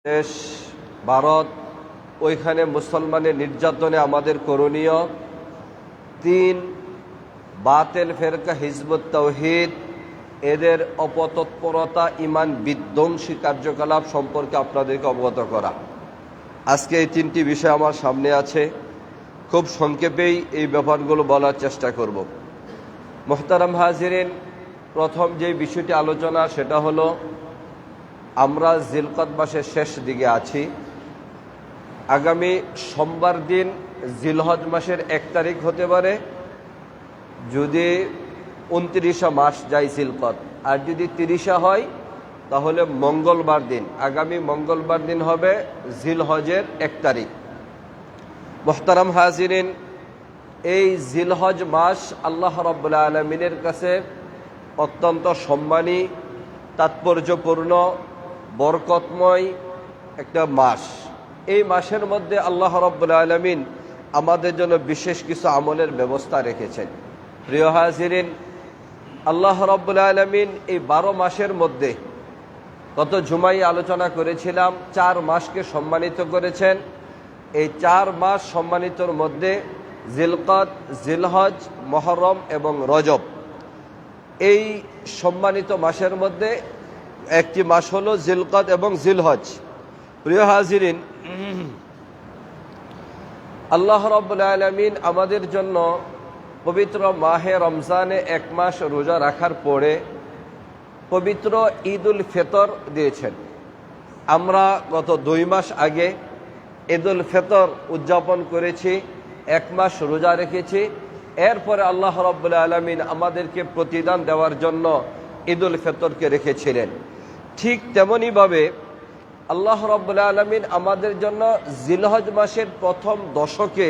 দেশ ভারত, ওইখানে মুসলমানের নির্যাতনে আমাদের করণীয়। 3, বাতেল ফেরকা হিজবুত তাওহীদ, এদের অপতৎপরতা, ইমান বিধ্বংসী কার্যকলাপ সম্পর্কে আপনাদেরকে অবগত করা। আজকে এই 3টি বিষয় আমার সামনে আছে, খুব সংক্ষেপেই এই ব্যাপারগুলো বলার চেষ্টা করব। মোহতারাম হাজিরিন, প্রথম যে বিষয়টি আলোচনা সেটা হলো আমরা জিলকদ মাসের শেষ দিকে আছি। আগামী সোমবার দিন জিলহজ মাসের 1 তারিখ হতে পারে, যদি 29 মাস যায় জিলকদ, আর যদি 30 হয় তাহলে মঙ্গলবার দিন, আগামী মঙ্গলবার দিন হবে জিলহজের 1 তারিখ। মুহতারাম হাজিরিন, এই জিলহজ মাস আল্লাহ রাব্বুল আলামিনের কাছে অত্যন্ত সম্মানী, তাৎপর্যপূর্ণ, বরকতময় একটা মাস। এই মাসের মধ্যে আল্লাহ রাব্বুল আলামিন আমাদের জন্য বিশেষ কিছু আমলের ব্যবস্থা রেখেছেন। প্রিয় হাজিরিন, আল্লাহ রাব্বুল আলামিন এই 12 মাসের মধ্যে, গত জুমাই আলোচনা করেছিলাম, 4 মাসকে সম্মানিত করেছেন। এই 4 মাস সম্মানিতর মধ্যে জিলকদ, জিলহজ, মুহররম এবং রজব, এই সম্মানিত মাসের মধ্যে একটি মাস হলো জিলকদ এবং জিলহজ। প্রিয় হাজিরিন, আল্লাহ রাব্বুল আলামিন আমাদের জন্য পবিত্র মাহে রমজানে 1 মাস রোজা রাখার পরে পবিত্র ঈদুল ফিতর দিয়েছেন। আমরা গত 2 মাস আগে ঈদুল ফিতর উদযাপন করেছি, 1 মাস রোজা রেখেছি। এরপরে আল্লাহ রাব্বুল আলামিন আমাদেরকে প্রতিদান দেওয়ার জন্য ঈদুল ফিতরকে রেখেছিলেন। ঠিক তেমনইভাবে আল্লাহ রাব্বুল আলামিন আমাদের জন্য জিলহজ মাসের প্রথম দশকে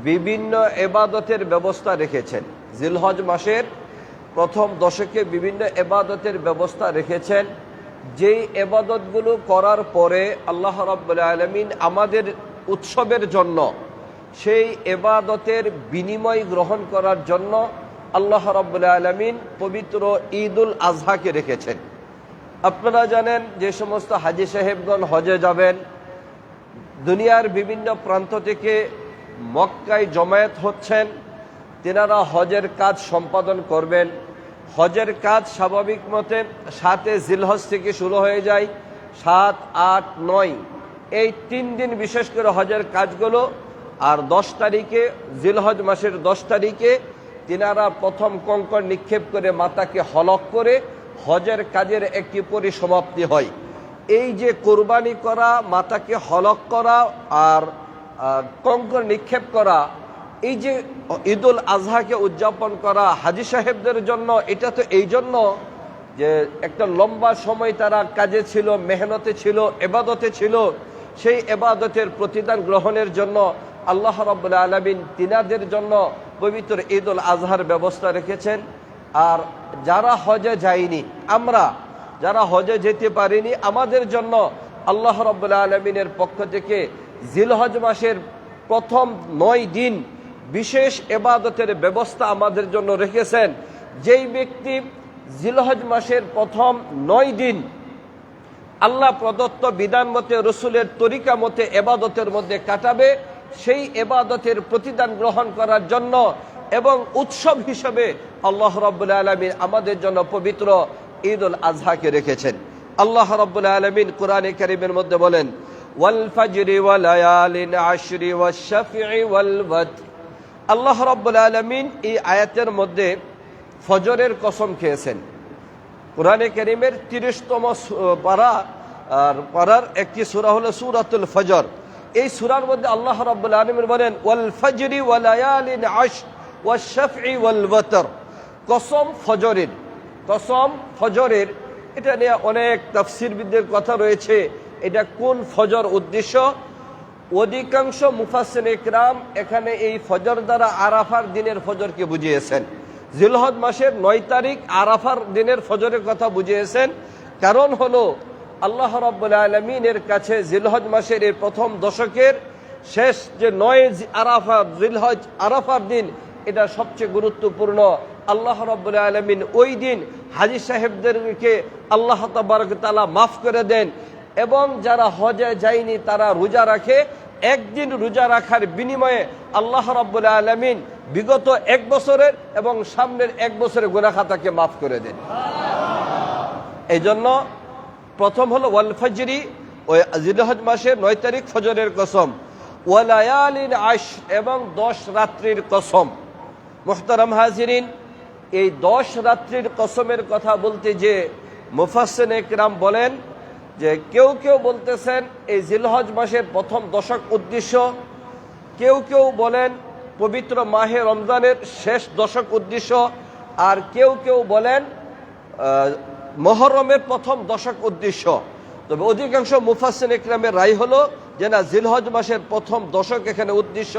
বিভিন্ন ইবাদতের ব্যবস্থা রেখেছেন। জিলহজ মাসের প্রথম দশকে বিভিন্ন ইবাদতের ব্যবস্থা রেখেছেন, যেই ইবাদতগুলো করার পরে আল্লাহ রাব্বুল আলামিন আমাদের উৎসবের জন্য, সেই ইবাদতের বিনিময় গ্রহণ করার জন্য আল্লাহ রাব্বুল আলামিন পবিত্র ঈদুল আজহাকে রেখেছেন। আপনারা জানেন, যে সমস্ত হাজী সাহেবগণ হজে যাবেন, দুনিয়ার বিভিন্ন প্রান্ত থেকে মক্কায় জমায়েত হচ্ছেন, তেনারা হজের কাজ সম্পাদন করবেন। হজের কাজ স্বাভাবিক মতে 7 জিলহজ থেকে শুরু হয়ে যায়, 7, 8, 9 এই 3 দিন বিশেষ করে হজের কাজগুলো। আর 10 তারিখে, জিলহজ মাসের 10 তারিখে তিনারা প্রথম কঙ্কর নিক্ষেপ করে মাতাকে হলক করে হজের কাজের একটি পরিসমাপ্তি হয়। এই যে কোরবানি করা, মাতাকে হলক করা আর কঙ্কর নিক্ষেপ করা, এই যে ঈদুল আজহাকে উদযাপন করা হাজী সাহেবদের জন্য, এটা তো এই জন্য যে একটা লম্বা সময় তারা কাজে ছিল, মেহনতে ছিল, ইবাদতে ছিল। সেই ইবাদতের প্রতিদান গ্রহণের জন্য আল্লাহ রাব্বুল আলামিন তিনাদের জন্য পবিত্র ঈদুল আজহার ব্যবস্থা রেখেছেন। আর যারা হজে যায়নি, আমরা যারা হজে যেতে পারিনি, আমাদের জন্য আল্লাহ রাব্বুল আলামিনের পক্ষ থেকে জিলহজ মাসের প্রথম 9 দিন বিশেষ ইবাদতের ব্যবস্থা আমাদের জন্য রেখেছেন। যেই ব্যক্তি জিলহজ মাসের প্রথম 9 দিন আল্লাহ প্রদত্ত বিধান মতে, রসুলের তরিকা মতে ইবাদতের মধ্যে কাটাবে, সেই ইবাদতের প্রতিদান গ্রহণ করার জন্য এবং উৎসব হিসেবে আল্লাহ রাব্বুল আলামিন আমাদের জন্য পবিত্র ঈদুল আজহাকে রেখেছেন। আল্লাহ রাব্বুল আলামিন কোরআনে কারীমের মধ্যে বলেন, ওয়াল ফাজরি ওয়া লায়ালিন আশরি ওয়াশ শাফঈ ওয়াল ওয়াতর। আল্লাহ রাব্বুল আলামিন এই আয়াতের মধ্যে ফজরের কসম খেয়েছেন। কোরআনে কারীমের 30তম পারা আর পারার একটি সূরা হলো সূরাতুল ফজর। এই সূরার মধ্যে আল্লাহ রাব্বুল আলামিন বলেন, ওয়াল ফাজরি ওয়া লায়ালিন আশর ওয়াশ শাফঈ ওয়াল ওয়াতর। কসম ফজরের, কসম ফজরের। এটা নিয়ে অনেক তাফসীরবিদদের কথা রয়েছে, এটা কোন ফজর উদ্দেশ্য। অধিকাংশ মুফাসসির ইকরাম এখানে এই ফজর দ্বারা আরাফার দিনের ফজরকে বুঝিয়েছেন। জিলহজ মাসের 9 তারিখ আরাফার দিনের ফজরের কথা বুঝিয়েছেন। কারণ হলো আল্লাহ রাব্বুল আলামিনের কাছে জিলহজ মাসের এই প্রথম দশকের শেষ যে 9 আরাফা, জিলহজ আরাফার দিন, এটা সবচেয়ে গুরুত্বপূর্ণ। আল্লাহ রাব্বুল আলামিন ওই দিন হাজী সাহেবদেরকে আল্লাহ তাবারক ওয়া তাআলা মাফ করে দেন। এবং যারা হজে যায়নি তারা রোজা রাখে, একদিন রোজা রাখার বিনিময়ে আল্লাহ রাব্বুল আলামিন বিগত 1 বছরের এবং সামনের 1 বছরের গুনাহ খাতাকে মাফ করে দেন। এই জন্য প্রথম হলো ওয়াল ফজরি, ওই জিলহজ মাসের 9 তারিখ ফজরের কসম, ওয়ালায়ালিন আশর এবং 10 রাত্রির কসম। মুহতারাম হাজিরিন, এই 10 রাত্রির কসমের কথা বলতে যে মুফাসসিরিনে কিরাম বলেন যে কেউ কেউ বলতেছেন এই জিলহজ মাসের প্রথম দশক উদ্দেশ্য, কেউ কেউ বলেন পবিত্র মাহে রমজানের শেষ দশক উদ্দেশ্য, আর কেউ কেউ বলেন মুহররমের প্রথম দশক উদ্দেশ্য। তবে অধিকাংশ মুফাসসিরিনে কিরামের রায় হলো যে না, জিলহজ মাসের প্রথম দশক এখানে উদ্দেশ্য।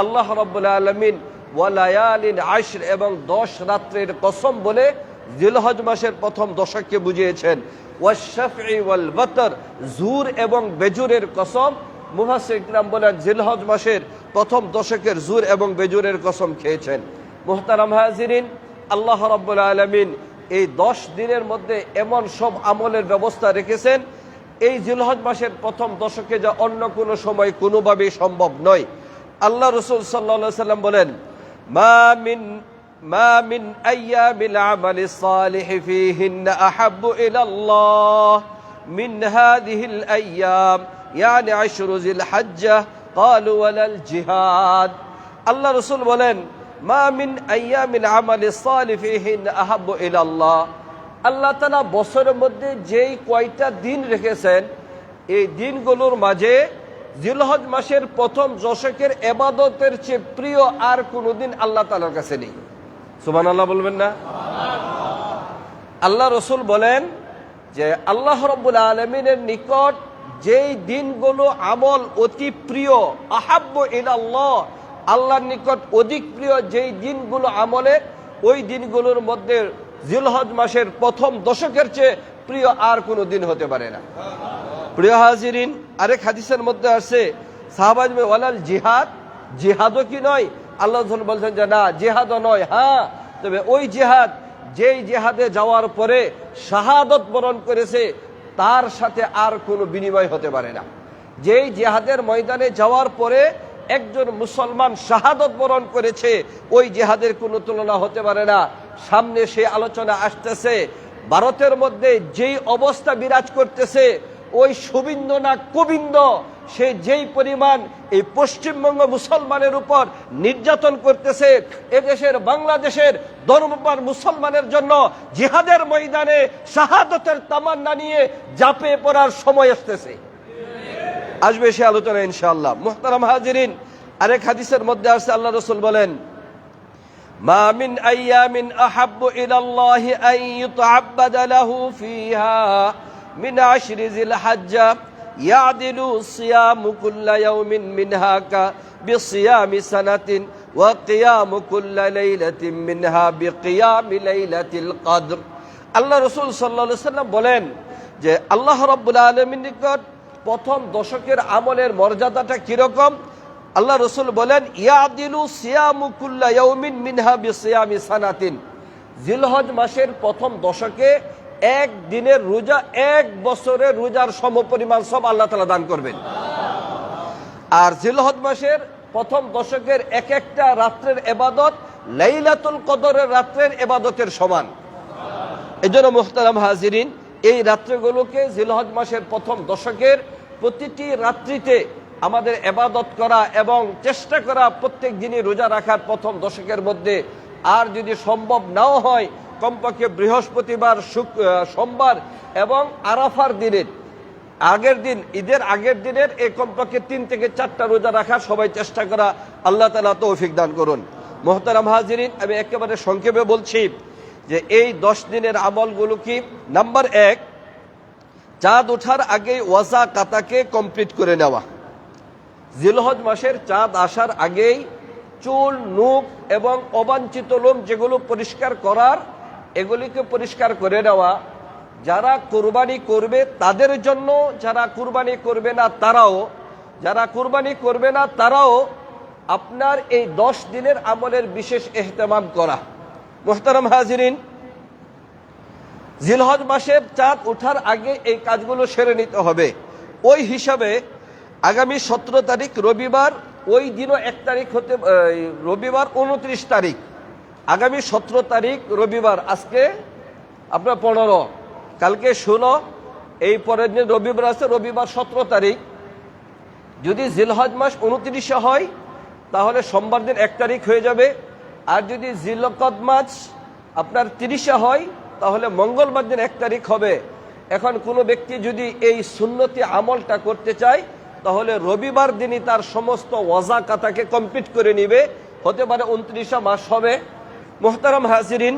আল্লাহ রাব্বুল আলামিন ওয়ালায়ালিন আশর এবং 10 রাত্রির কসম বলে জিলহজ মাসের প্রথম দশককে বুঝিয়েছেন। ওয়াশ-শাফঈ ওয়াল ওয়াতর, জুর এবং বেজুরের কসম। মুফাসসিরিনে কিরাম বলেন জিলহজ মাসের প্রথম দশকের জুর এবং বেজুরের কসম খেয়েছেন। মুহতারাম হাজিরিন, আল্লাহ রাব্বুল আলামিন এই 10 দিনের মধ্যে এমন সব আমলের ব্যবস্থা রেখেছেন এই জিলহজ মাসের প্রথম দশকে যা অন্য কোনো সময় কোনোভাবেই সম্ভব নয়। আল্লাহ রাসূল সাল্লাল্লাহু আলাইহি সাল্লাম বলেন, মা মিন আইয়ামিল আমালিস সালিহ ফীহিন্না আহাব্বু ইলাল্লাহ মিন হাযিহিল আইয়াম ইয়ানি আশরু জিলহজ্জাহ ক্বালু ওয়ালাল জিহাদ। আল্লাহ রাসূল বলেন, মা মিন আইয়ামিল আমালিস সালিহ ফীহিন্না আহাব্বু ইলাল্লাহ, আল্লাহ তাআলা বছরের মধ্যে যেই কয়টা দিন রেখেছেন এই দিনগুলোর মাঝে জিলহজ মাসের প্রথম দশকের ইবাদতের চেয়ে প্রিয় আর কোনোদিন আল্লাহ তাআলার কাছে নেই। সুবহানাল্লাহ বলবেন না? আল্লাহ রাসূল বলেন যে আল্লাহ রাব্বুল আলামিনের নিকট যেই দিনগুলো আমল অতি প্রিয়, আহাব্বু ইলাল্লাহ, আল্লাহর নিকট অধিক প্রিয় যেই দিনগুলো আমলে, ওই দিনগুলোর মধ্যে জিলহজ মাসের প্রথম দশকের চেয়ে প্রিয় আর কোনো দিন হতে পারে না। প্রিয় হাজিরিন, আরেক হাদিসের মধ্যে আছে সাহাবাজ মে ওয়ালাল জিহাদ, জিহাদও কি নয়? আল্লাহ রাসূল বলছেন যে না, জিহাদও নয়। হ্যাঁ, তবে ওই জিহাদ যেই জিহাদে যাওয়ার পরে শাহাদত বরণ করেছে তার সাথে আর কোনো বিনিময় হতে পারে না। যেই জিহাদের ময়দানে যাওয়ার পরে একজন মুসলমান শাহাদত বরণ করেছে ওই জিহাদের কোনো তুলনা হতে পারে না। সামনে সে আলোচনা আসতেছে, ভারতের মধ্যে যেই অবস্থা বিরাজ করতেছে, ওই সুবিন্দ না কুবিন্দ সে যেই পরিমাণ এই পশ্চিমবঙ্গ মুসলমানের উপর নির্যাতন করতেছে, এদেশের বাংলাদেশের ধর্মপ্রাণ মুসলমানের জন্য জিহাদের ময়দানে শাহাদতের তামান্না নিয়ে ঝাঁপিয়ে পড়ার সময় আসতেছে, আসবে সে আলোচনা ইনশাআল্লাহ। মুহতারাম হাজিরিন, আরেক হাদিসের মধ্যে আছে আল্লাহ রাসূল বলেন, মা মিন আইয়ামিন আহাব্বু ইলাল্লাহি আন ইউতআব্বাদা লাহু ফীহা মিন আশরি জিলহজ্জা ইয়াদিলু সিয়ামু কুল্লা ইয়াউমিন মিনহা কা বিসিয়ামি সানাতিন ওয়া কিয়ামু কুল্লা লাইলাতিন মিনহা বিকিয়ামি লাইলাতিল কদর। আল্লাহ রাসূল সাল্লাল্লাহু আলাইহি সাল্লাম বলেন যে আল্লাহ রাব্বুল আলামিনের নিকট প্রথম দশকের আমলের মর্যাদাটা কিরকম? আল্লাহ রাসূল বলেন, ইয়াদিলু সিয়ামু কুল্লা ইয়াউমিন মিনহা বিসিয়ামি সানাতিন, জিলহজ মাসের প্রথম দশকে এক দিনের রোজা 1 বছরের রোজার সমপরিমাণ সব আল্লাহ তাআলা দান করবেন। আর জিলহজ মাসের প্রথম দশকের এক একটা রাত্রের ইবাদত লাইলাতুল কদরের রাত্রের ইবাদতের সমান। এজন্য মুহতারাম হাজিরিন, এই রাত্রিগুলোকে জিলহজ মাসের প্রথম দশকের প্রতিটি রাত্রিতে আমাদের ইবাদত করা এবং চেষ্টা করা প্রত্যেক দিনই রোজা রাখার প্রথম দশকের মধ্যে। আর যদি সম্ভব নাও হয় কমপক্ষে বৃহস্পতিবার, সোমবার এবং আরাফার দিনের আগের দিন, ঈদের আগের দিনের এই কমপক্ষে 3 থেকে 4টা রোজা রাখার সবাই চেষ্টা করা। আল্লাহ তাআলা তৌফিক দান করুন। মুহতারাম হাজিরিন, আমি একেবারে সংক্ষেপে বলছি যে এই 10 দিনের আমলগুলো কি? নাম্বার 1, চাঁদ ওঠার আগেই ওয়াজা কাতাকে কমপ্লিট করে নেওয়া। জিলহজ মাসের চাঁদ আসার আগেই চুল, নখ এবং অবাঞ্ছিত লোম যেগুলো পরিষ্কার করার, এগুলিকে পরিষ্কার করে নেওয়া। যারা কুরবানি করবে তাদের জন্য, যারা কুরবানি করবে না তারাও, যারা কুরবানি করবে না তারাও আপনার এই 10 দিনের আমলের বিশেষ ইহতেমাম করা। মুহতারাম হাজিরিন, জিলহজ মাসের চাঁদ ওঠার আগে এই কাজগুলো সেরে নিতে হবে। ওই হিসাবে আগামী 17 তারিখ রবিবার, ওই দিনও 1 তারিখ হতে, রবিবার 29 তারিখ, আগামী 17 তারিখ রবিবার, আজকে আপনার 15, কালকে 16, এই পরের দিন রবিবার আছে, রবিবার 17 তারিখ। যদি জিলহজ মাস 29 হয় তাহলে সোমবার দিন 1 তারিখ হয়ে যাবে। আর যদি জিলকদ মাস আপনার 30 হয় তাহলে মঙ্গলবার দিন 1 তারিখ হবে। এখন কোনো ব্যক্তি যদি এই সুন্নতি আমলটা করতে চায় তাহলে রবিবার দিনই তার সমস্ত ওয়াজা কাতাকে কমপ্লিট করে নিবে, হতে পারে 29 মাস হবে। মুহতারাম হাজিরিন,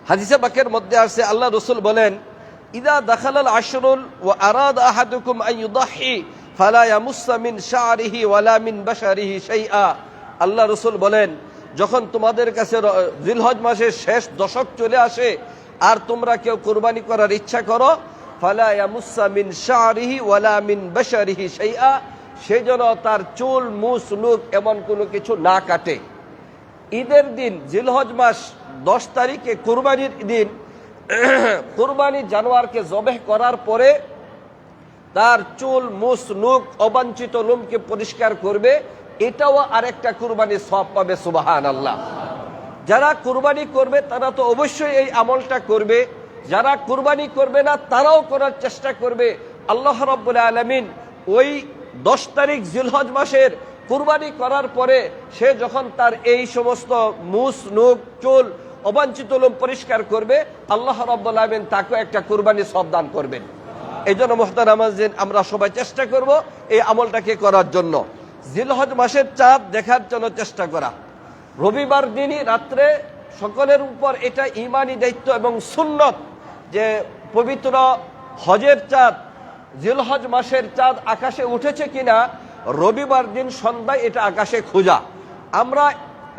হাদিসে পাকের মধ্যে আছে আল্লাহ রসুল বলেন, ইদা দাখালাল আশরুল ওয়া আরাদ আহাদুকুম আন ইউদাহি ফালা ইয়ামুসসা মিন শা'রিহি ওয়ালা মিন বাশারিহি শাইআ। আল্লাহ রসুল বলেন, যখন তোমাদের কাছে জিলহজ মাসের শেষ দশক চলে আসে আর তোমরা কেউ কুরবানি করার ইচ্ছা করো, ফালা ইয়ামুসসা মিন শা'রিহি ওয়ালা মিন বাশারিহি শাইআ, সে যেন তার চুল মুছ নখ এমন কোনো কিছু না কাটে। ঈদের দিন জিলহজ মাস 10 তারিখে কুরবানির দিন কুরবানির জানোয়ারকে জবেহ করার পরে তার চুল মুছ নখ অবাঞ্ছিত লোমকে পরিষ্কার করবে, এটাও আরেকটা কুরবানির সওয়াব পাবে। সুবহানাল্লাহ। যারা কুরবানি করবে তারা তো অবশ্যই এই আমলটা করবে, যারা কুরবানি করবে না তারাও করার চেষ্টা করবে। আল্লাহ রাব্বুল আলামিন ওই 10 তারিখ জিলহজ মাসের কুরবানি করার পরে সে যখন তার এই সমস্ত মুছ নখ চুল অবাঞ্ছিত লোম পরিষ্কার করবে, আল্লাহ রাব্বুল আলামিন তাকে একটা কুরবানির সওয়াব দান করবেন। এই জন্য মুহতারাম মুসলিমিন, আমরা সবাই চেষ্টা করব এই আমলটাকে করার জন্য। জিলহজ মাসের চাঁদ দেখার জন্য চেষ্টা করা। রবিবার দিনই রাত্রে সকলের উপর এটা ঈমানি দায়িত্ব এবং সুন্নত যে পবিত্র হজের চাঁদ, জিলহজ মাসের চাঁদ আকাশে উঠেছে কিনা রবিবার দিন সন্ধ্যায় এটা আকাশে খোঁজা। আমরা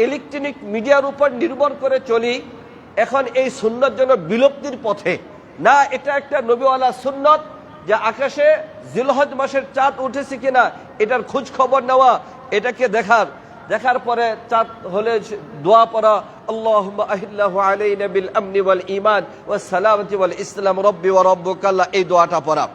ইলেকট্রনিক মিডিয়ার উপর নির্ভর করে চলি, এখন এই সুন্নত যেন বিলুপ্তির পথে না। এটা একটা নবীওয়ালা সুন্নত যে আকাশে জিলহজ মাসের চাঁদ উঠেছে কিনা এটার খোঁজ খবর নেওয়া, এটাকে দেখার পরে চাঁদ হলে দোয়া পড়া, আল্লাহুম্মা আহিল্লাহু আলাইনা বিল আমনি ওয়াল ঈমান ওয়াস সালামতি ওয়াল ইসলাম রব্বি ওয়া রাব্বুকাল্লাহ, এই দোয়াটা পড়া।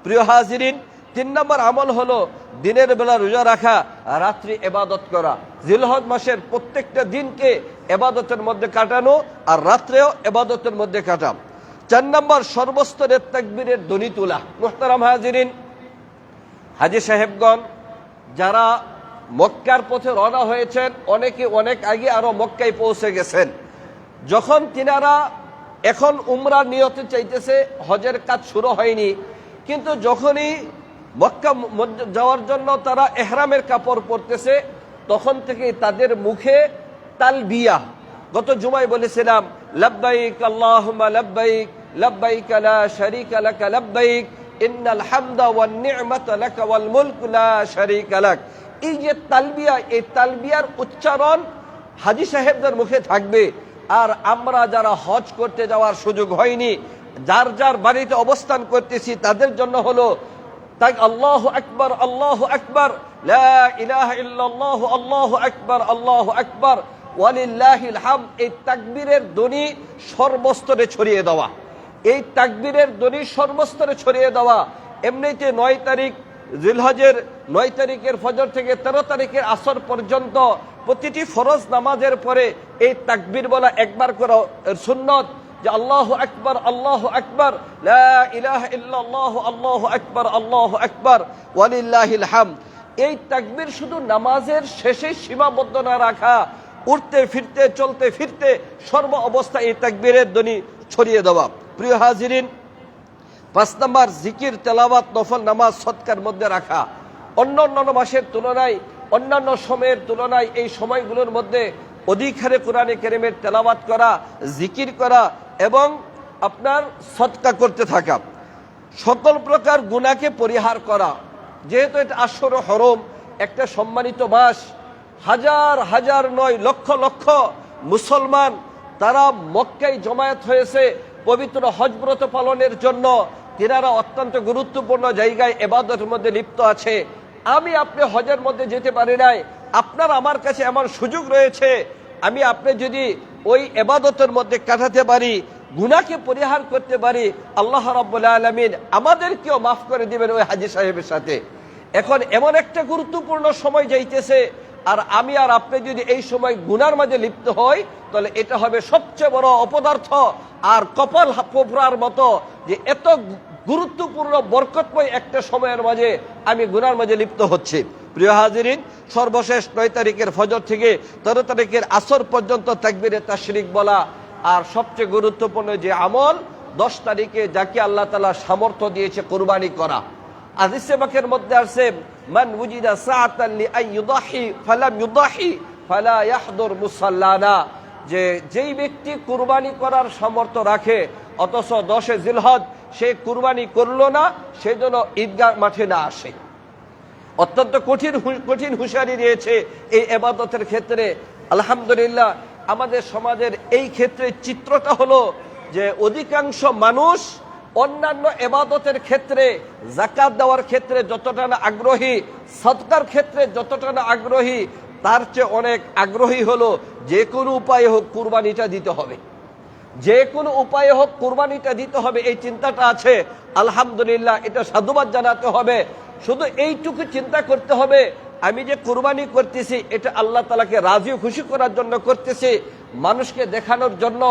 প্রিয় হাজিরিন, 3 নম্বর আমল হলো দিনের বেলা রোজা রাখা, রাত্রি ইবাদত করা। জিলহজ মাসের প্রত্যেকটা দিনকে ইবাদতের মধ্যে কাটানো আর রাত্রেও ইবাদতের মধ্যে কাটানো। 4 নম্বর সর্বস্তরের তাকবীরের ধ্বনি তোলা। মুহতারাম হাজিরিন, হাজী সাহেবগণ যারা মক্কার পথে রওনা হয়েছেন, অনেকে অনেক আগে আরো মক্কায় পৌঁছে গেছেন, যখন তিনারা এখন উমরার নিয়তে চাইতেছে, হজের কাজ শুরু হয়নি, কিন্তু যখনই মক্কা যাওয়ার জন্য তারা ইহরামের কাপড় পরতেছে তখন থেকে তাদের মুখে তালবিয়া, গত জুমায় বলেছিলাম, লাব্বাইক আল্লাহুম্মা লাব্বাইক লাব্বাইক লা শারীকা লাক লাব্বাইক ইন্নাল হামদা ওয়ান নি'মাতা লাক ওয়াল মুলকু লা শারীকা লাক। এই যে তালবিয়া, এই তালবিয়ার উচ্চারণ হাজী সাহেবদের মুখে থাকবে। আর আমরা যারা হজ করতে যাওয়ার সুযোগ হয়নি, যার যার বাড়িতে অবস্থান করতেছি, তাদের জন্য হলো তাই আল্লাহু আকবার আল্লাহু আকবার লা ইলাহা ইল্লাল্লাহ আল্লাহু আকবার আল্লাহু আকবার ওয়ালিল্লাহিল হামদ। এই তাকবীরের ধ্বনি সর্বস্তরে ছড়িয়ে দেওয়া, এই তাকবীরের ধ্বনি সর্বস্তরে ছড়িয়ে দেওয়া। এমনিতে 9 তারিখ জিলহজের 9 তারিখের ফজর থেকে 13 তারিখের আসর পর্যন্ত প্রতিটি ফরজ নামাজের পরে এই তাকবীর বলা একবার করা সুন্নত, যে আল্লাহু আকবার আল্লাহু আকবার লা ইলাহা ইল্লাল্লাহ আল্লাহু আকবার ওয়ালিল্লাহিল হামদ। এই তাকবীর শুধু নামাজের শেষে সীমাবদ্ধ না রাখা, উঠতে ফিরতে চলতে ফিরতে সর্ব অবস্থায় এই তাকবীরের ধ্বনি ছড়িয়ে দেওয়া। প্রিয় হাজিরিন, 5 নম্বর জিকির, তেলাওয়াত, নফল নামাজ সদকার মধ্যে রাখা। অন্যান্য মাসের তুলনায়, অন্যান্য সময়ের তুলনায় এই সময়গুলোর মধ্যে অধিক হারে কোরআনে কারীমের তেলাওয়াত করা, জিকির করা এবং আপনার সদকা করতে থাকা। সকল প্রকার গুনাহকে পরিহার করা, যেহেতু এটা আশর হরম, একটা সম্মানিত মাস, হাজার হাজার নয় লক্ষ লক্ষ মুসলমান তারা মক্কায় জমায়েত হয়েছে পবিত্র হজ ব্রত পালনের জন্য। তিনারা অত্যন্ত গুরুত্বপূর্ণ জায়গায় ইবাদতের মধ্যে লিপ্ত আছে। আমি আপনি হজের মধ্যে যেতে পারি নাই, আপনার আমার কাছে এমন সুযোগ রয়েছে, আমি আপনি যদি ওই ইবাদতের মধ্যে কাটাতে পারি, গুনাহকে পরিহার করতে পারি, আল্লাহ রাব্বুল আলামিন আমাদেরকেও মাফ করে দিবেন ওই হাজী সাহেবের সাথে। এখন এমন একটা গুরুত্বপূর্ণ সময় যাইতেছে, আর আমি আর আপনি যদি এই সময় গুনার মাঝে লিপ্ত হই, তাহলে এটা হবে সবচেয়ে বড় অপদার্থ আর কপাল পোপড়ার মতো, যে এত গুরুত্বপূর্ণ বরকতময় একটা সময়ের মাঝে আমি গুনার মাঝে লিপ্ত হচ্ছি। প্রিয় হাজিরিন, সর্বশেষ 9 তারিখের ফজর থেকে 13 তারিখের আসর পর্যন্ত তাকবীরে তাশরিক বলা, আর সবচেয়ে গুরুত্বপূর্ণ যে আমল 10 তারিখে যাকে আল্লাহ তাআলা সামর্থ্য দিয়েছে কুরবানি করা। হাদিসে পাকের মধ্যে আছে, মান উজিদা সাআতান লিআন ইউদাহি ফালাম ইউদাহি ফালা ইয়াহদুর মুসাল্লানা, যে যেই ব্যক্তি কুরবানি করার সামর্থ্য রাখে অথচ 10 জিলহজ সে কুরবানি করলো না, সেজন্য ঈদগাহ মাঠে না আসে। অত্যন্ত কঠিন হুঁশিয়ারি দিয়েছে এই ইবাদতের ক্ষেত্রে। আলহামদুলিল্লাহ, আমাদের সমাজের এই ক্ষেত্রে চিত্রটা হলো যে অধিকাংশ মানুষ অন্যান্য ইবাদতের ক্ষেত্রে, যাকাত দেওয়ার ক্ষেত্রে যতটা না আগ্রহী, সদকার ক্ষেত্রে যতটা না আগ্রহী, তার চেয়ে অনেক আগ্রহী হলো যে কোনো উপায়ে হোক কুরবানিটা দিতে হবে, যে কোনো উপায়ে হোক কুরবানিটা দিতে হবে, এই চিন্তাটা আছে। আলহামদুলিল্লাহ, এটা সাধুবাদ জানাতে হবে। শুধু এইটুকু চিন্তা করতে হবে, আমি যে কুরবানি করতেছি এটা আল্লাহ তাআলাকে রাজি খুশি করার জন্য করতেছি, মানুষকে দেখানোর জন্য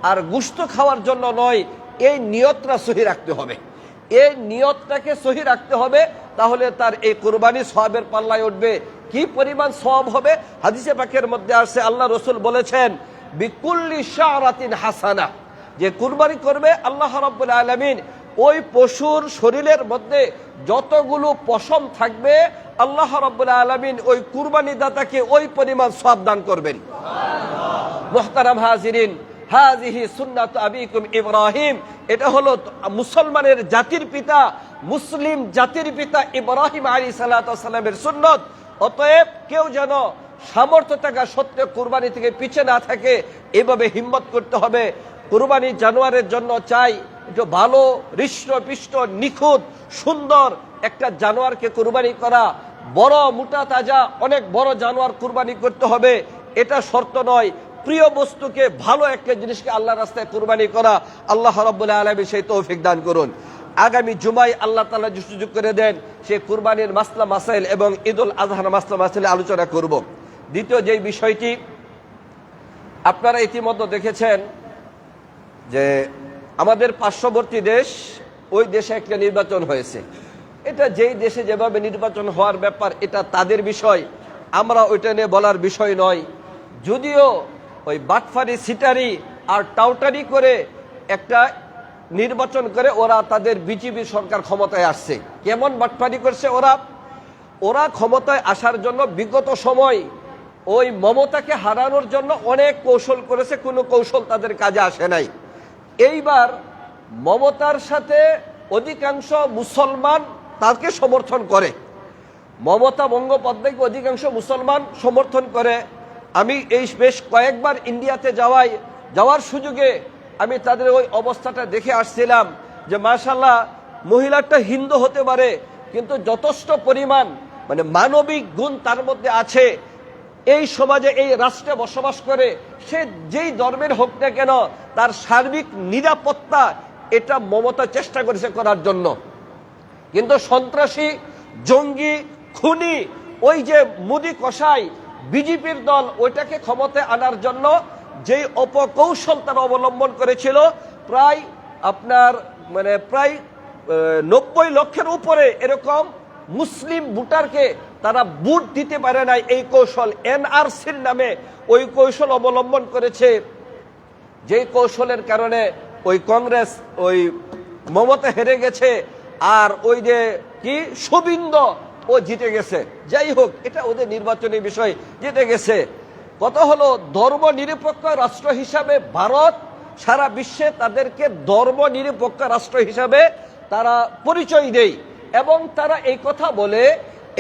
আর গোশত খাওয়ার জন্য নয়। এই নিয়তটা সহি রাখতে হবে, এই নিয়তটাকে সহি রাখতে হবে, তাহলে তার এই কুরবানি সওয়াবের পাল্লায় উঠবে। কি পরিমাণ সওয়াব হবে? হাদিসে পাকের মধ্যে আছে, আল্লাহ রাসূল বলেছেন, বিকুল্লি শারাতিন হাসানা, যে কুরবানি করবে আল্লাহ রাব্বুল আলামিন ওই পশুর শরীরের মধ্যে যতগুলো পশম থাকবে আল্লাহ রাব্বুল আলামিন ওই কুরবানি দাতাকে ওই পরিমাণ সওয়াব দান করবেন। মুহতারাম হাজিরিন, হাযিহি সুন্নাত আবিকুম ইব্রাহিম, এটা হলো মুসলমানের জাতির পিতা, মুসলিম জাতির পিতা ইব্রাহিম আলাইহিস সালাতু ওয়াস সালামের সুন্নাত। অতএব কেউ যেন সামর্থ্য থাকা সত্ত্বেও কুরবানি থেকে পিছে না থাকে, এভাবে হিম্মত করতে হবে। কুরবানি জানোয়ারের জন্য চাই একটু ভালো, হৃষ্টপুষ্ট, নিখুঁত, সুন্দর একটা জানোয়ারকে কুরবানি করা। বড় মোটা তাজা অনেক বড় জানোয়ার কুরবানি করতে হবে এটা শর্ত নয়। প্রিয় বস্তুকে, ভালো একটা জিনিসকে আল্লাহর রাস্তায় কুরবানি করা, আল্লাহ রাব্বুল আলামিন সেই তৌফিক দান করুন। আগামী জুমায় আল্লাহ তাআলা সুযোগ করে দেন, সেই কুরবানির মাসলা মাসাইল এবং ঈদুল আজহার মাসলা মাসাইলে আলোচনা করব। দ্বিতীয় যেই বিষয়টি, আপনারা ইতিমধ্যে দেখেছেন যে আমাদের পার্শ্ববর্তী দেশ, ওই দেশে একটা নির্বাচন হয়েছে। এটা যেই দেশে যেভাবে নির্বাচন হওয়ার ব্যাপার, এটা তাদের বিষয়, আমরা ওইটা নিয়ে বলার বিষয় নয়। যদিও ওই বাটফারি, সিটারি আর টাউটারি করে একটা নির্বাচন করে ওরা তাদের বিজেপি সরকার ক্ষমতায় আসছে। কেমন বাটফারি করছে ওরা ক্ষমতায় আসার জন্য বিগত সময় ওই মমতাকে হারানোর জন্য অনেক কৌশল করেছে, কোনো কৌশল তাদের কাজে আসে নাই। এইবার মমতার সাথে অধিকাংশ মুসলমান তাকে সমর্থন করে, মমতা বন্দ্যোপাধ্যায়কে অধিকাংশ মুসলমান সমর্থন করে। আমি এই বেশ কয়েকবার ইন্ডিয়াতে যাওয়ার সুযোগে আমি তাদের ওই অবস্থাটা দেখে আসছিলাম যে মাশাআল্লাহ, মহিলাটা হিন্দু হতে পারে কিন্তু যথেষ্ট পরিমাণ মানে মানবিক গুণ তার মধ্যে আছে। এই সমাজে, এই রাষ্ট্রে বসবাস করে, সে যেই ধর্মের হোক না কেন, তার সার্বিক নিরাপত্তা এটা মমতা চেষ্টা করেছে করার জন্য। কিন্তু সন্ত্রাসী, জঙ্গি, খুনি, ওই যে মোদি কসাই বিজেপির দল, ওইটাকে ক্ষমতায় আনার জন্য যেই অপকৌশল তারা অবলম্বন করেছিল, প্রায় 90 লক্ষের উপরে এরকম মুসলিম ভোটারকে তারা ভোট দিতে পারে নাই। এই কৌশল এনআরসির নামে ওই কৌশল অবলম্বন করেছে, যেই কৌশলের কারণে ওই কংগ্রেস, ওই মমতা হেরে গেছে, আর ওই যে কি শুভিন্দ ও জিতে গেছে। যাই হোক, এটা ওদের নির্বাচনী বিষয়, জিতে গেছে। কথা হলো, ধর্ম নিরপেক্ষ রাষ্ট্র হিসাবে ভারত সারা বিশ্বে তাদেরকে ধর্ম নিরপেক্ষ রাষ্ট্র হিসাবে তারা পরিচয় দেয়, এবং তারা এই কথা বলে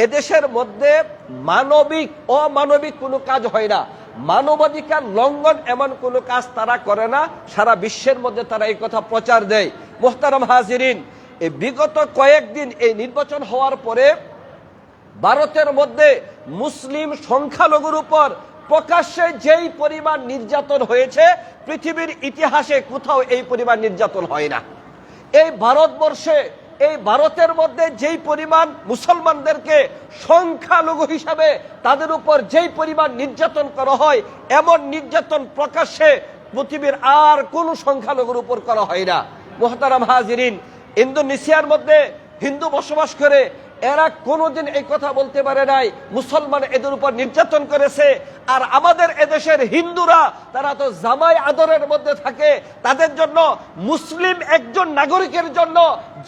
এদেশের মধ্যে মানবিক অমানবিক কোনো কাজ হয় না, মানবাধিকার লঙ্ঘন এমন কোনো কাজ তারা করে না। সারা বিশ্বের মধ্যে তারা এই কথা প্রচার দেয়। মুহতারাম হাজিরিন, এই বিগত কয়েকদিন এই নির্বাচন হওয়ার পরে ভারতের মধ্যে মুসলিম সংখ্যালঘুর উপর প্রকাশ্যে যেই পরিমাণ নির্যাতন হয়েছে পৃথিবীর ইতিহাসে কোথাও এই পরিমাণ নির্যাতন হয় না। এই ভারতবর্ষে, এই ভারতের মধ্যে যেই পরিমাণ মুসলমানদেরকে সংখ্যালঘু হিসাবে তাদের উপর যেই পরিমাণ নির্যাতন করা হয়, এমন নির্যাতন প্রকাশ্যে পৃথিবীর আর কোন সংখ্যালঘুর উপর করা হয় না। মুহতারাম হাজিরিন, ইন্দোনেশিয়ার মধ্যে হিন্দু বসবাস করে, এরা কোনোদিন এই কথা বলতে পারে নাই মুসলমান এদের উপর নির্যাতন করেছে। আর আমাদের এদেশের হিন্দুরা, তারা তো জামাই আদরের মধ্যে থাকে, তাদের জন্য মুসলিম একজন নাগরিকের জন্য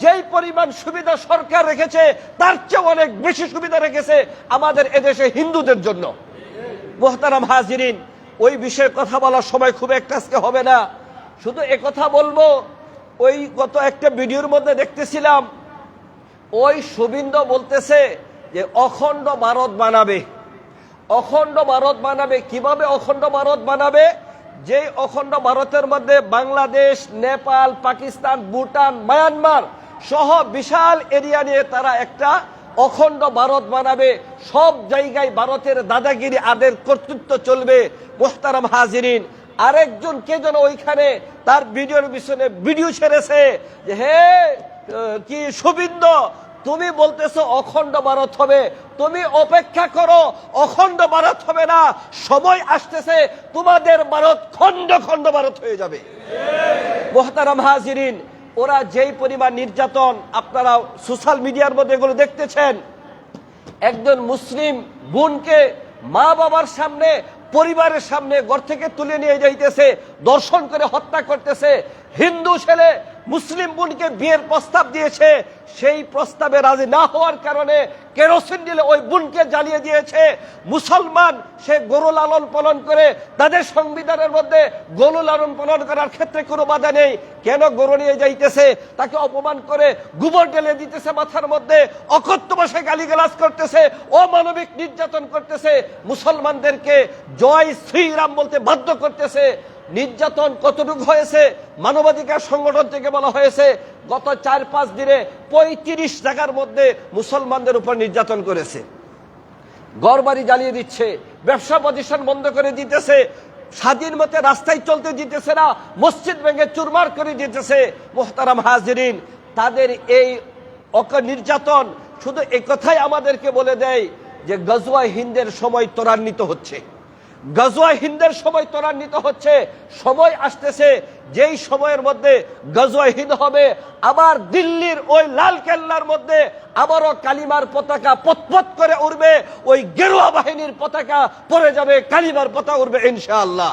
যেই পরিমাণ সুবিধা সরকার রেখেছে তার চেয়ে অনেক বেশি সুবিধা রেখেছে আমাদের এদেশে হিন্দুদের জন্য। মুহতারাম হাজিরিন, ওই বিষয়ে কথা বলার সময় খুব একটা আজকে হবে না, শুধু একথা বলবো, ওই গত একটা ভিডিওর মধ্যে দেখতেছিলাম, ওই শুভিন্দু বলতেছে যে অখণ্ড ভারত বানাবে। অখণ্ড ভারত বানাবে কিভাবে? অখণ্ড ভারত বানাবে যে অখণ্ড ভারতের মধ্যে বাংলাদেশ, নেপাল, পাকিস্তান, ভুটান, মায়ানমার সহ বিশাল এরিয়া নিয়ে তারা একটা অখণ্ড ভারত বানাবে। সব জায়গায় ভারতের দাদাগিরি, আদের কর্তৃত্ব চলবে। মুহতারাম হাজিরিন, আরেকজন কে যেন ওইখানে তার ভিডিওর পিছনে ভিডিও ছেড়েছে যে হে কি শুভিন্দু, তুমি বলতেছো অখণ্ড ভারত হবে, তুমি অপেক্ষা করো, অখণ্ড ভারত হবে না, সময় আসতেছে তোমাদের ভারত খণ্ড খণ্ড ভারত হয়ে যাবে। মুহতারাম হাজিরিন, ওরা যেই পরিমাণ নির্যাতন, আপনারা সোশ্যাল মিডিয়ার মধ্যে এগুলো দেখতেছেন, একজন মুসলিম বোনকে মা বাবার সামনে, পরিবারের সামনে ঘর থেকে তুলে নিয়ে যাইতেছে, দর্শন করে হত্যা করতেছে। হিন্দু ছেলে মুসলিম বোনকে বিয়ের প্রস্তাব দিয়েছে, সেই প্রস্তাবে রাজি না হওয়ার কারণে কেরোসিন দিলে ওই বোনকে জ্বালিয়ে দিয়েছে। মুসলমান সে গরু লালন পালন করে, তাদের সংবিধানের মধ্যে গরু লালন পালন করার ক্ষেত্রে কোনো বাধা নেই, কেন গরু নিয়ে যাইতেছে? তাকে অপমান করে গোবর ঢেলে দিতেছে মাথার মধ্যে, অকথ্য ভাষায় গালিগালাজ করতেছে, অমানবিক নির্যাতন করতেছে, মুসলমানদেরকে জয় শ্রীরাম বলতে বাধ্য করতেছে। নির্যাতন কতটুকু হয়েছে? মানবাধিকার সংগঠন থেকে বলা হয়েছে গত 4-5 দিনে 35 জায়গার মধ্যে মুসলমানদের উপর নির্যাতন করেছে। ঘরবাড়ি জ্বালিয়ে দিচ্ছে, ব্যবসা প্রতিষ্ঠান বন্ধ করে দিতেছে, স্বাধীন মতে রাস্তায় চলতে দিতেছে না, মসজিদ ভেঙে চুরমার করে দিতেছে। মুহতারাম হাজিরিন, তাদের এই নির্যাতন শুধু এই কথাই আমাদেরকে বলে দেয় যে গজওয়া হিন্দের সময় ত্বরান্বিত হচ্ছে। গজওয়া হিন্দের সময় ত্বরান্বিত হচ্ছে। সময় আসতেছে যেই সময়ের মধ্যে গজওয়া হিন্দ হবে, আবার দিল্লির ওই লাল কেল্লার মধ্যে আবারও কালিমার পতাকা পতপত করে উড়বে, ওই গেরুয়া বাহিনীর পতাকা পড়ে যাবে, কালিমার পতাকা উড়বে ইনশাআল্লাহ।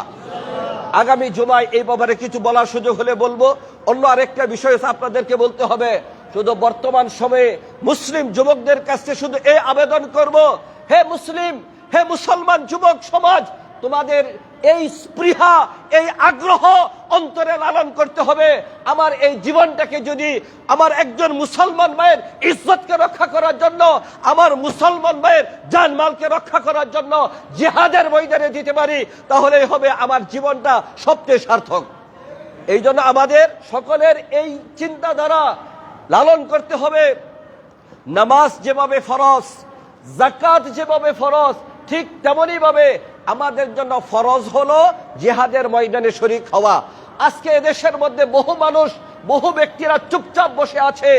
আগামী জুমায় এই ব্যাপারে কিছু বলার সুযোগ হলে বলবো। অন্য আরেকটা বিষয় আপনাদেরকে বলতে হবে, শুধু বর্তমান সময়ে মুসলিম যুবকদের কাছে শুধু এই আবেদন করব, হে মুসলিম, হে মুসলমান যুবক সমাজ, তোমাদের এই স্পৃহা, এই আগ্রহ অন্তরে লালন করতে হবে। আমার এই জীবনটাকে যদি আমার একজন মুসলমান মায়ের ইজ্জতকে রক্ষা করার জন্য, আমার মুসলমান মায়ের জানমালকে রক্ষা করার জন্য জিহাদের ময়দানে দিতে পারি, তাহলেই হবে আমার জীবনটা সবচেয়ে সার্থক। এই জন্য আমাদের সকলের এই চিন্তাধারা লালন করতে হবে। নামাজ যেভাবে ফরজ, যাকাত যেভাবে ফরজ, ঠিক তেমনই ভাবে আমাদের জন্য ফরজ হলো জিহাদের ময়দানে শরীক হওয়া। আজকে এদেশের মধ্যে বহু মানুষ, বহু ব্যক্তিরা চুপচাপ বসে আছে।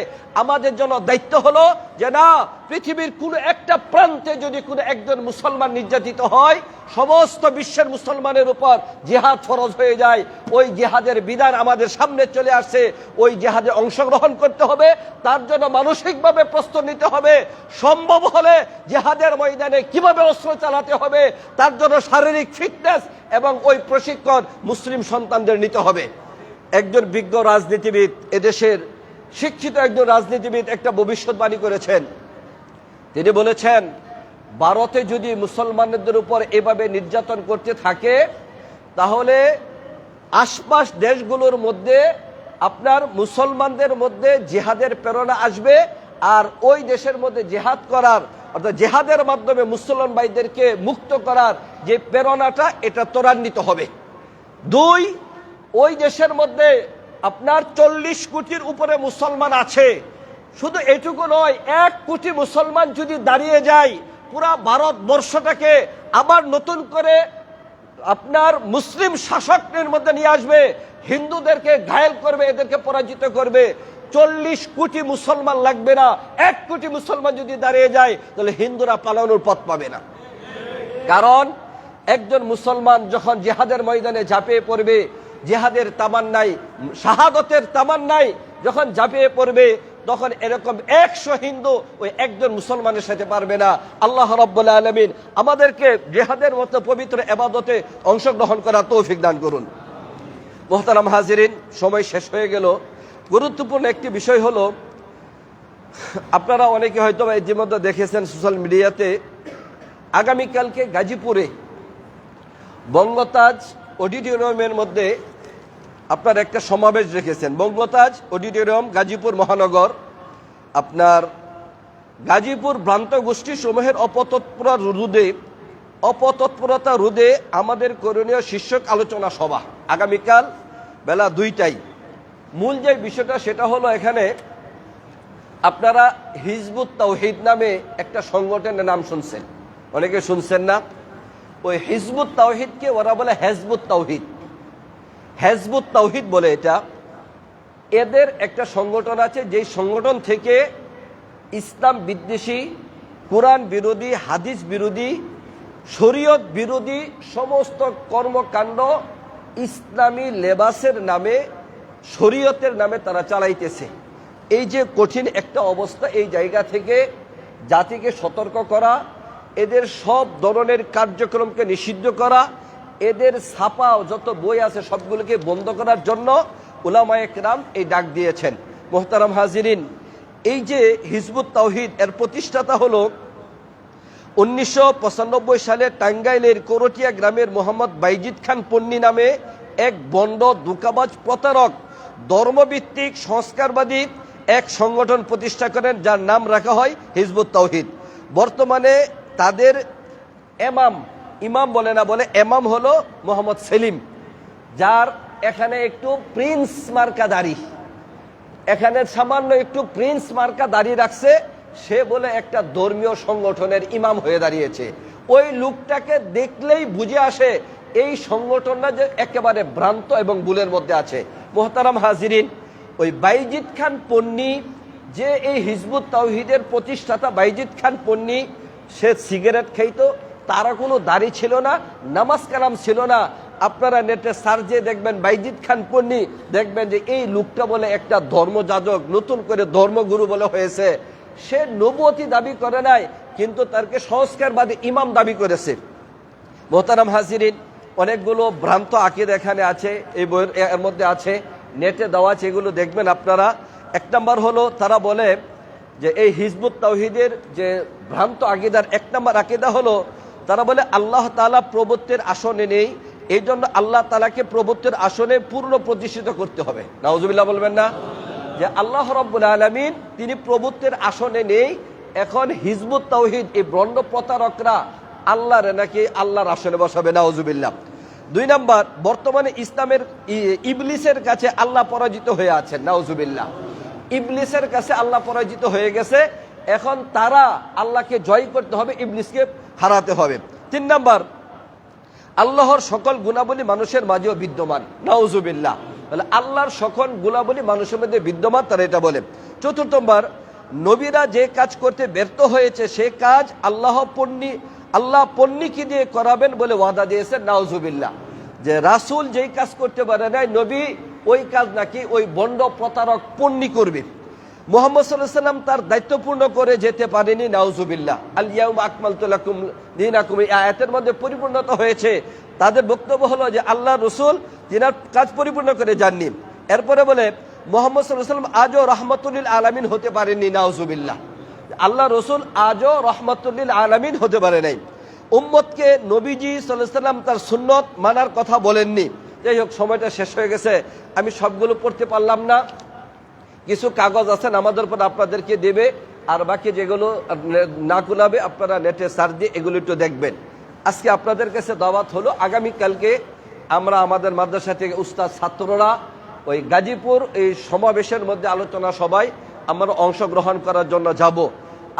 আমাদের জন্য দায়িত্ব হলো যে না, পৃথিবীর কোন একটা প্রান্তে যদি কোনো একজন মুসলমান নির্যাতিত হয়, সমস্ত বিশ্বের মুসলমানের উপর জিহাদ ফরজ হয়ে যায়। ওই জিহাদের বিধান আমাদের সামনে চলে আসছে, ওই জিহাদে অংশগ্রহণ করতে হবে। তার জন্য মানসিকভাবে প্রস্তুত নিতে হবে। সম্ভব হলে জিহাদের ময়দানে কিভাবে অস্ত্র চালাতে হবে, তার জন্য শারীরিক ফিটনেস এবং ওই প্রশিক্ষণ মুসলিম সন্তানদের নিতে হবে। একজন বিজ্ঞ রাজনীতিবিদ, এদেশের শিক্ষিত একজন রাজনীতিবিদ একটা ভবিষ্যৎবাণী করেছেন। তিনি বলেছেন, ভারতে যদি মুসলমানদের উপর এভাবে নির্যাতন করতে থাকে, তাহলে আশপাশ দেশগুলোর মধ্যে আপনার মুসলমানদের মধ্যে জিহাদের প্রেরণা আসবে, আর ওই দেশের মধ্যে জিহাদ করার, অর্থাৎ জিহাদের মাধ্যমে মুসলমান ভাইদেরকে মুক্ত করার যে প্রেরণাটা, এটা ত্বরান্বিত হবে। 2, ওই দেশের মধ্যে আপনার 40 কোটির উপরে মুসলমান আছে। শুধু এটুকু নয়, 1 কোটি মুসলমান যদি দাঁড়িয়ে যায়, পুরা ভারতবর্ষটাকে আবার নতুন করে আপনার মুসলিম শাসকদের মধ্যে নিয়ে আসবে, হিন্দুদেরকে ঘায়েল করবে, এদেরকে পরাজিত করবে। 40 কোটি মুসলমান লাগবে না, 1 কোটি মুসলমান যদি দাঁড়িয়ে যায় তাহলে হিন্দুরা পালানোর পথ পাবে না। কারণ একজন মুসলমান যখন জিহাদের ময়দানে ঝাঁপিয়ে পড়বে, জিহাদের তামান্নাই, শাহাদতের তামান্নাই যখন ঝাঁপিয়ে পড়বে, তখন এরকম 100 হিন্দু ওই একজন মুসলমানের সাথে পারবে না। আল্লাহ রাব্বুল আলামিন আমাদেরকে জিহাদের মতো পবিত্র ইবাদতে অংশগ্রহণ করার তৌফিক দান করুন। মুহতারাম হাজিরিন, সময় শেষ হয়ে গেল। গুরুত্বপূর্ণ একটি বিষয় হলো, আপনারা অনেকে হয়তো ইতিমধ্যে দেখেছেন সোশ্যাল মিডিয়াতে, আগামীকালকে গাজীপুরে বঙ্গতাজ অডিটোরিয়ামের মধ্যে আপনার একটা সমাবেশ রেখেছেন। বঙ্গতাজ অডিটোরিয়াম, গাজীপুর মহানগর। আপনার গাজীপুর ভ্রান্ত গোষ্ঠী সমূহের অপতৎপরতা রোধে আমাদের করণীয় শীর্ষক আলোচনা সভা আগামীকাল বেলা 2টায়। মূল যে বিষয়টা সেটা হলো, এখানে আপনারা হিজবুত তাওহীদ নামে একটা সংগঠনের নাম শুনছেন, অনেকে শুনছেন না? ওই হিজবুত তাওহীদকে ওরা বলে হেজবুত তাওহীদ, হেজবুত তাওহীদ বলে এটা। এদের একটা সংগঠন আছে, যেই সংগঠন থেকে ইসলাম বিদ্বেষী, কোরআন বিরোধী, হাদিস বিরোধী, শরীয়ত বিরোধী সমস্ত কর্মকাণ্ড ইসলামী লেবাসের নামে, শরীয়তের নামে তারা চালাইতেছে। এই যে কঠিন একটা অবস্থা, এই জায়গা থেকে জাতিকে সতর্ক করা, এদের সব ধরনের কার্যক্রমকে নিষিদ্ধ করা, এদের ছাপা যত বই আছে সবগুলোকে বন্ধ করার জন্য উলামায়ে কেরাম এই ডাক দিয়েছেন। মুহতারাম হাজিরিন, এই যে হিজবুত তাওহীদ, এর প্রতিষ্ঠাতা হলো 1995 সালে টাঙ্গাইলের করটিয়া গ্রামের মোহাম্মদ বাইজিদ খান পন্নী নামে এক বন্ড, ধোঁকাবাজ, প্রতারক, ধর্মভিত্তিক সংস্কারবাদী এক সংগঠন প্রতিষ্ঠা করেন, যার নাম রাখা হয় হিজবুত তাওহীদ। বর্তমানে তাদের ইমাম বলে না, বলে এমাম হলো মোহাম্মদ সেলিম, যার এখানে একটু প্রিন্স মার্কা দাড়ি, এখানে সামান্য একটু প্রিন্স মার্কা দাড়ি রাখছে, সে বলে একটা ধর্মীয় সংগঠনের ইমাম হয়ে দাঁড়িয়েছে। ওই লোকটাকে দেখলেই বুঝে আসে এই সংগঠনটা যে একেবারে ভ্রান্ত এবং ভুলের মধ্যে আছে। মুহতারাম হাজিরিন, ওই বাইজিদ খান পন্নী, যে এই হিজবুত তাওহীদের প্রতিষ্ঠাতা বাইজিদ খান পন্নী, সে সিগারেট খাইতো, তারা কোনো দাড়ি ছিল না, নামাজ কালাম ছিল না। আপনারা নেটে সার্চে দেখবেন বাইজিদ খান পন্নী, দেখবেন যে এই লোকটা বলে একটা ধর্মযাজক, নতুন করে ধর্মগুরু বলে হয়েছে। সে নবুয়তি দাবি করে নাই, কিন্তু তাকে সংস্কারবাদী ইমাম দাবি করেছে। মুহতারাম হাজিরিন, অনেকগুলো ভ্রান্ত আকীদা এখানে আছে, এই বইয়ের এর মধ্যে আছে, নেটে দেওয়া আছে, এগুলো দেখবেন আপনারা। 1 নম্বর হলো, তারা বলে যে এই হিজবুত তাওহীদের যে ভ্রান্ত আকীদার 1 নম্বর আকীদা হলো, তারা বলে আল্লাহ তাআলা প্রভুত্বের আসনে নেই, এই জন্য আল্লাহ তাআলাকে প্রভুত্বের আসনে পূর্ণ প্রতিষ্ঠিত করতে হবে। নাউজুবিল্লাহ বলবেন না? যে আল্লাহ রাব্বুল আলামিন তিনি প্রভুত্বের আসনে নেই। এখন হিজবুত তাওহীদ, এই ভণ্ড প্রতারকরা আল্লাহরে নাকি আল্লাহর আসনে বসাবে। নাউজুবিল্লাহ। 2 নম্বর, বর্তমানে ইসলামের ইবলিসের কাছে আল্লাহ পরাজিত হয়ে আছেন। নাউজুবিল্লাহ। ইবলিসের কাছে আল্লাহ পরাজিত হয়ে গেছে, এখন তারা আল্লাহকে জয় করতে হবে, ইবলিসকে হারাতে হবে। 3 নম্বর, আল্লাহর সকল গুণাবলী মানুষের মাঝেও বিদ্যমান। নাউজুবিল্লাহ। তাহলে আল্লাহর সকল গুণাবলী মানুষের মধ্যে বিদ্যমান, তারা এটা বলে। 4 নম্বর, নবীরা যে কাজ করতে ব্যর্থ হয়েছে সে কাজ আল্লাহ পন্নীকে দিয়ে করাবেন বলে ওয়াদা দিয়েছেন। নাউজুবিল্লাহ। যে রাসূল যেই কাজ করতে পারে নাই, নবী ওই কাজ নাকি ওই বন্ড প্রতারক পন্নী করবে। মুহাম্মদ সাল্লাল্লাহু আলাইহি ওয়াসাল্লাম তার দায়িত্ব পূর্ণ করে যেতে পারেনি। নাউজুবিল্লাহ। আল ইয়াউমা আকমালতু লাকুম দীনাকুম, এই আয়াতের মধ্যে পরিপূর্ণতা হয়েছে। তাদের বক্তব্য হলো যে আল্লাহ রাসূল তিনার কাজ পরিপূর্ণ করে যাননি। এরপরে বলে মুহাম্মদ সাল্লাল্লাহু আলাইহি ওয়াসাল্লাম আজও রাহমাতুল লিল আলামিন হতে পারেননি। নাউজুবিল্লাহ। আল্লাহ রাসূল আজও রাহমাতুল লিল আলামিন হতে পারে নাই। উম্মতকে নবীজি সাল্লাল্লাহু আলাইহি ওয়াসাল্লাম তার সুন্নত মানার কথা বলেননি। যাই হোক, সময়টা শেষ হয়ে গেছে, আমি সবগুলো পড়তে পারলাম না। কিছু কাগজ আছেন আমাদের উপর, আপনাদেরকে দেবে, আর বাকি যেগুলো না কুলাবে আপনারা নেটে সার্চ দিয়ে এগুলো একটু দেখবেন। আজকে আপনাদের কাছে দাওয়াত হলো, আগামীকালকে আমরা আমাদের মাদ্রাসা থেকে উস্তাদ ছাত্ররা ওই গাজীপুর এই সমাবেশের মধ্যে আলোচনা সভায় আমরা অংশগ্রহণ করার জন্য যাব।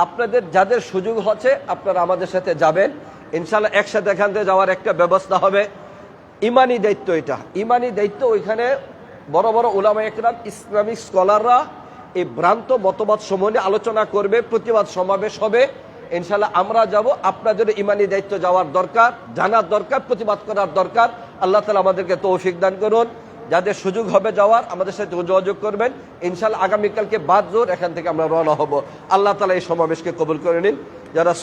আপনাদের যাদের সুযোগ হচ্ছে আপনারা আমাদের সাথে যাবেন, ইনশাআল্লাহ একসাথে এখান থেকে যাওয়ার একটা ব্যবস্থা হবে। ইমানি দায়িত্ব, এটা ইমানি দায়িত্ব। ওইখানে বড় বড় উলামা একরাম, ইসলামিক স্কলাররা এই ভ্রান্ত মতবাদ সমূহ নিয়ে আলোচনা করবে, প্রতিবাদ সমাবেশ হবে। ইনশাল্লাহ আমরা যাব। আপনাদের ইমানি দায়িত্ব যাওয়ার দরকার, জানার দরকার, প্রতিবাদ করার দরকার। আল্লাহ তাআলা আমাদেরকে তৌফিক দান করুন। যাদের সুযোগ হবে যাওয়ার, আমাদের সাথে যোগাযোগ করবেন। ইনশাল্লাহ আগামীকালকে বাদ জোর এখান থেকে আমরা রওনা হব। আল্লাহ তাআলা এই সমাবেশকে কবুল করে নিন। যারা